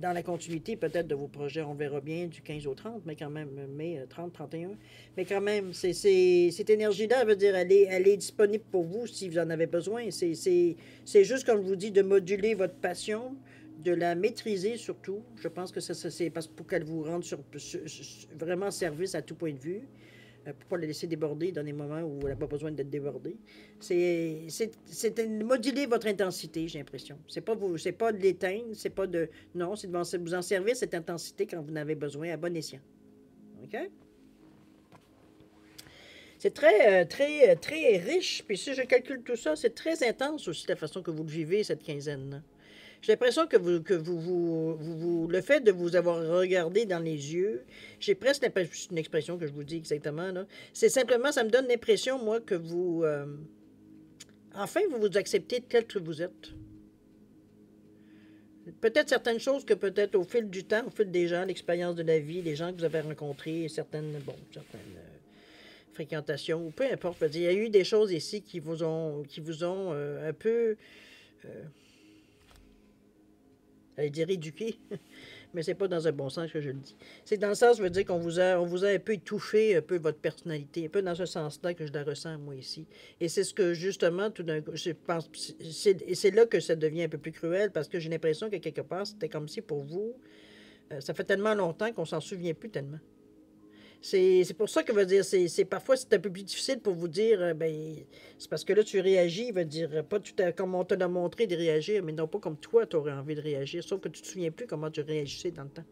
Dans la continuité, peut-être, de vos projets, on verra bien du 15 au 30, mais quand même, mai 30, 31. Mais quand même, cette énergie-là, veut dire, elle est disponible pour vous si vous en avez besoin. C'est juste, comme je vous dis, de moduler votre passion, de la maîtriser surtout. Je pense que ça c'est parce pour qu'elle vous rende vraiment service à tout point de vue. Pour ne pas la laisser déborder dans des moments où elle n'a pas besoin d'être débordée. C'est de moduler votre intensité, j'ai l'impression. C'est pas de l'éteindre, c'est pas de... Non, c'est de vous en servir, cette intensité, quand vous en avez besoin, à bon escient. OK? C'est très riche. Puis si je calcule tout ça, c'est très intense aussi la façon que vous le vivez, cette quinzaine-là. J'ai l'impression que le fait de vous avoir regardé dans les yeux, j'ai presque l'impression, c'est une expression que je vous dis exactement, là, c'est simplement, ça me donne l'impression, moi, que enfin, vous vous acceptez tel que vous êtes. Peut-être certaines choses que peut-être au fil du temps, au fil des gens, l'expérience de la vie, les gens que vous avez rencontrés, certaines fréquentations, ou peu importe, il y a eu des choses ici qui vous ont un peu... j'allais dire éduqué, mais c'est pas dans un bon sens que je le dis. C'est dans le sens, je veux dire qu'on vous a un peu étouffé, un peu votre personnalité, un peu dans ce sens-là que je la ressens, moi, ici. Et c'est ce que, justement, tout d'un coup, je pense, c'est là que ça devient un peu plus cruel, parce que j'ai l'impression que, quelque part, c'était comme si, pour vous, ça fait tellement longtemps qu'on s'en souvient plus tellement. C'est pour ça que veut dire, parfois c'est un peu plus difficile pour vous dire, ben, c'est parce que là tu réagis, veut dire, pas tout à, comme on te l'a montré de réagir, mais non pas comme toi tu aurais envie de réagir, sauf que tu te souviens plus comment tu réagissais dans le temps.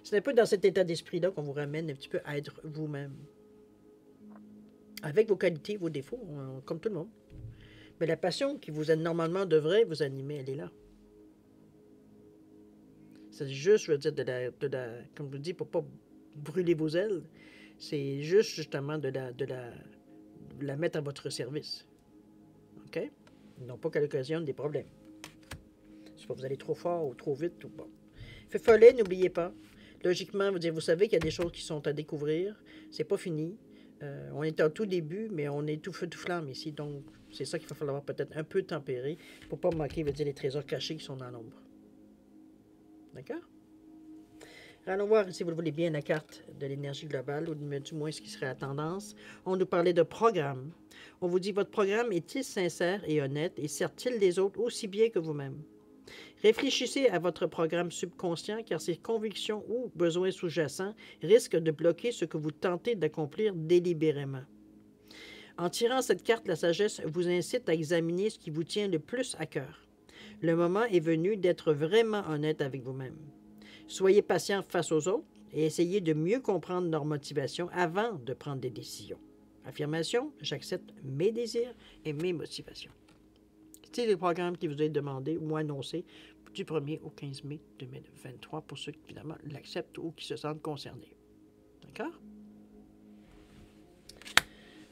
C'est un peu dans cet état d'esprit-là qu'on vous ramène un petit peu à être vous-même. Avec vos qualités, vos défauts, comme tout le monde. Mais la passion qui vous normalement devrait vous animer, elle est là. C'est juste, je veux dire, comme je vous dis, pour pas brûler vos ailes, c'est juste justement de la mettre à votre service. OK? Non pas qu'à l'occasion des problèmes. pas vous allez trop fort ou trop vite. Ou bon. Fait follet, n'oubliez pas. Logiquement, vous savez qu'il y a des choses qui sont à découvrir. C'est pas fini. On est en tout début, mais on est tout feu, tout flamme ici. Donc, c'est ça qu'il va falloir peut-être un peu tempérer pour pas manquer, les trésors cachés qui sont dans l'ombre. D'accord? Allons voir, si vous le voulez bien, la carte de l'énergie globale, ou du moins ce qui serait la tendance. On nous parlait de programme. On vous dit, votre programme est-il sincère et honnête et sert-il les autres aussi bien que vous-même? Réfléchissez à votre programme subconscient, car ces convictions ou besoins sous-jacents risquent de bloquer ce que vous tentez d'accomplir délibérément. En tirant cette carte, la sagesse vous incite à examiner ce qui vous tient le plus à cœur. Le moment est venu d'être vraiment honnête avec vous-même. Soyez patient face aux autres et essayez de mieux comprendre leurs motivations avant de prendre des décisions. Affirmation, j'accepte mes désirs et mes motivations. C'est le programme qui vous est demandé ou annoncé du 1er au 15 mai 2023 pour ceux qui, évidemment, l'acceptent ou qui se sentent concernés. D'accord?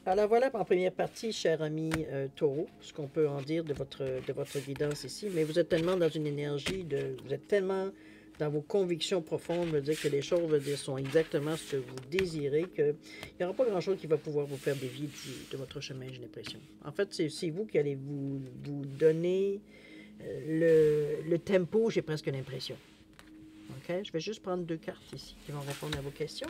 Alors voilà en première partie, cher ami Taureau, ce qu'on peut en dire de votre guidance ici. Mais vous êtes tellement dans une énergie, vous êtes tellement dans vos convictions profondes, veut dire que les choses sont exactement ce que vous désirez, qu'il n'y aura pas grand-chose qui va pouvoir vous faire dévier de votre chemin, j'ai l'impression. En fait, c'est vous qui allez vous donner le tempo, j'ai presque l'impression. OK? Je vais juste prendre 2 cartes ici qui vont répondre à vos questions.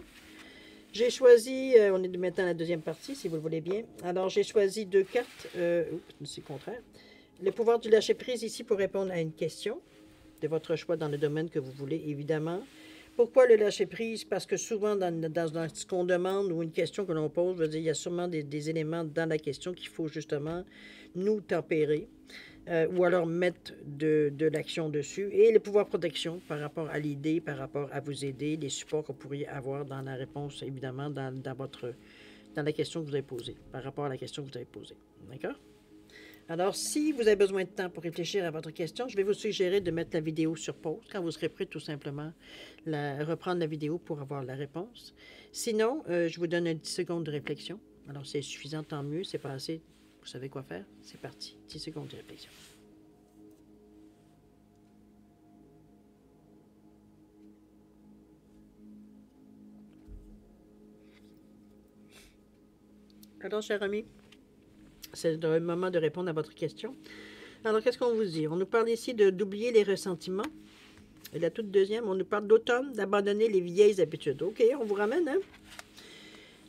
J'ai choisi, on est maintenant à la deuxième partie, si vous le voulez bien. Alors, j'ai choisi 2 cartes, c'est le contraire. Le pouvoir du lâcher-prise ici pour répondre à une question de votre choix dans le domaine que vous voulez, évidemment. Pourquoi le lâcher-prise? Parce que souvent, dans ce qu'on demande ou une question que l'on pose, je veux dire, il y a sûrement des éléments dans la question qu'il faut justement nous tempérer ou alors mettre de l'action dessus. Et le pouvoir protection par rapport à l'idée, par rapport à vous aider, les supports que vous pourriez avoir dans la réponse, évidemment, dans la question que vous avez posée, par rapport à la question que vous avez posée. D'accord? Alors, si vous avez besoin de temps pour réfléchir à votre question, je vais vous suggérer de mettre la vidéo sur pause. Quand vous serez prêt, tout simplement, reprendre la vidéo pour avoir la réponse. Sinon, je vous donne 10 secondes de réflexion. Alors, c'est suffisant, tant mieux. C'est pas assez. Vous savez quoi faire? C'est parti. 10 secondes de réflexion. Alors, cher ami, c'est le moment de répondre à votre question. Alors, qu'est-ce qu'on vous dit? On nous parle ici d'oublier les ressentiments. Et la toute deuxième, on nous parle d'automne, d'abandonner les vieilles habitudes. OK, on vous ramène, hein?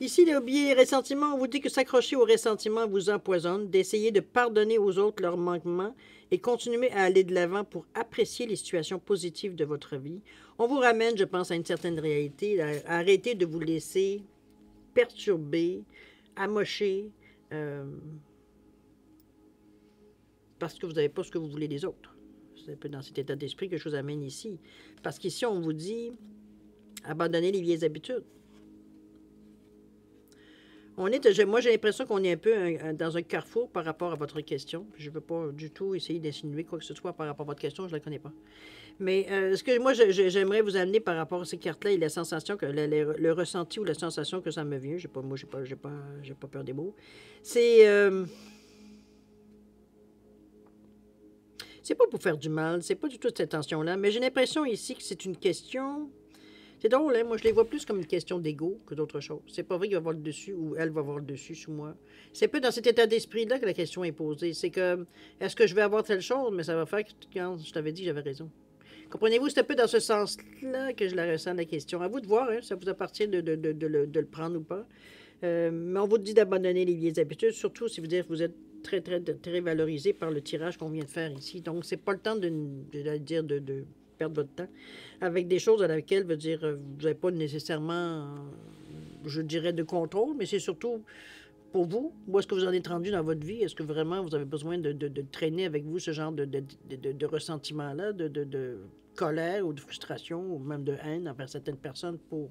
Ici, oublier les ressentiments, on vous dit que s'accrocher aux ressentiments vous empoisonne, d'essayer de pardonner aux autres leurs manquements et continuer à aller de l'avant pour apprécier les situations positives de votre vie. On vous ramène, je pense, à une certaine réalité. Arrêtez de vous laisser perturber, amocher, parce que vous n'avez pas ce que vous voulez des autres. C'est un peu dans cet état d'esprit que je vous amène ici. Parce qu'ici, on vous dit abandonner les vieilles habitudes. Moi, j'ai l'impression qu'on est un peu dans un carrefour par rapport à votre question. Je ne veux pas du tout essayer d'insinuer quoi que ce soit par rapport à votre question, je ne la connais pas. Mais ce que moi, j'aimerais vous amener par rapport à ces cartes-là et la sensation, le ressenti ou la sensation que ça me vient, moi, j'ai pas peur des mots, c'est pas pour faire du mal, c'est pas du tout cette intention-là, mais j'ai l'impression ici que c'est une question... C'est drôle, hein? Moi, je les vois plus comme une question d'ego que d'autre chose. C'est pas vrai qu'il va avoir le dessus ou elle va avoir le dessus sous moi. C'est un peu dans cet état d'esprit-là que la question est posée. C'est que, est-ce que je vais avoir telle chose, mais ça va faire que quand je t'avais dit, j'avais raison. Comprenez-vous? C'est un peu dans ce sens-là que je la ressens, la question. À vous de voir, hein? Ça vous appartient de le prendre ou pas. Mais on vous dit d'abandonner les vieilles habitudes, surtout si vous êtes très, très, très valorisé par le tirage qu'on vient de faire ici. Donc, c'est pas le temps de perdre votre temps avec des choses à laquelle, vous n'avez pas nécessairement, je dirais, de contrôle, mais c'est surtout pour vous. Où est-ce que vous en êtes rendu dans votre vie? Est-ce que vraiment vous avez besoin de traîner avec vous ce genre de ressentiment-là, de colère ou de frustration ou même de haine envers certaines personnes pour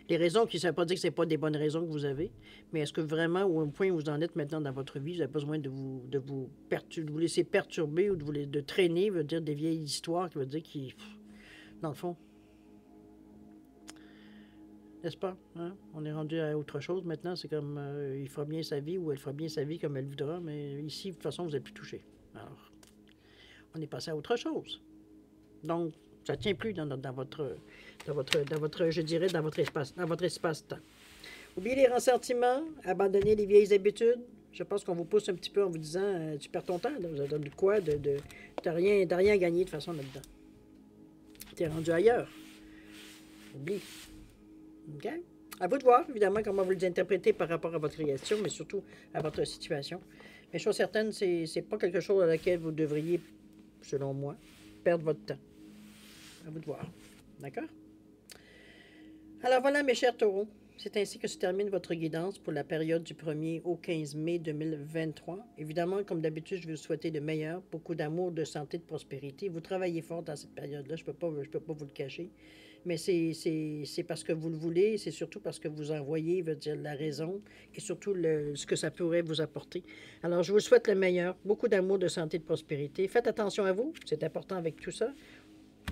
les raisons qui ne savent pas dire que ce n'est pas des bonnes raisons que vous avez, mais est-ce que vraiment, au point où vous en êtes maintenant dans votre vie, vous avez besoin de vous laisser perturber ou de traîner, veut dire des vieilles histoires qui veut dire qui, dans le fond, n'est-ce pas? Hein? On est rendu à autre chose maintenant, c'est comme il fera bien sa vie ou elle fera bien sa vie comme elle voudra, mais ici, de toute façon, vous n'êtes plus touché. Alors, on est passé à autre chose. Donc, ça ne tient plus je dirais, dans votre espace-temps. Oubliez les ressentiments, abandonnez les vieilles habitudes. Je pense qu'on vous pousse un petit peu en vous disant tu perds ton temps, là. Vous avez de quoi, t'as rien gagné de façon là-dedans. T'es rendu ailleurs. Oublie. OK? À vous de voir, évidemment, comment vous les interprétez par rapport à votre création, mais surtout à votre situation. Mais chose certaine, c'est pas quelque chose à laquelle vous devriez, selon moi, perdre votre temps. À vous de voir. D'accord? Alors voilà, mes chers taureaux. C'est ainsi que se termine votre guidance pour la période du 1er au 15 mai 2023. Évidemment, comme d'habitude, je vais vous souhaiter le meilleur, beaucoup d'amour, de santé, de prospérité. Vous travaillez fort dans cette période-là, je ne peux pas vous le cacher. Mais c'est parce que vous le voulez, c'est surtout parce que vous en voyez, veut dire la raison, et surtout ce que ça pourrait vous apporter. Alors, je vous souhaite le meilleur, beaucoup d'amour, de santé, de prospérité. Faites attention à vous, c'est important avec tout ça.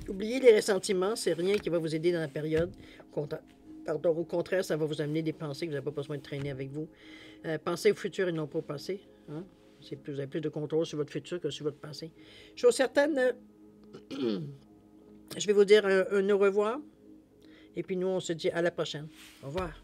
Oubliez les ressentiments, c'est rien qui va vous aider dans la période. Pardon, au contraire, ça va vous amener des pensées que vous n'avez pas besoin de traîner avec vous. Pensez au futur et non pas au passé. Hein? Vous avez plus de contrôle sur votre futur que sur votre passé. Chose certaine, je vais vous dire un au revoir. Et puis nous, on se dit à la prochaine. Au revoir.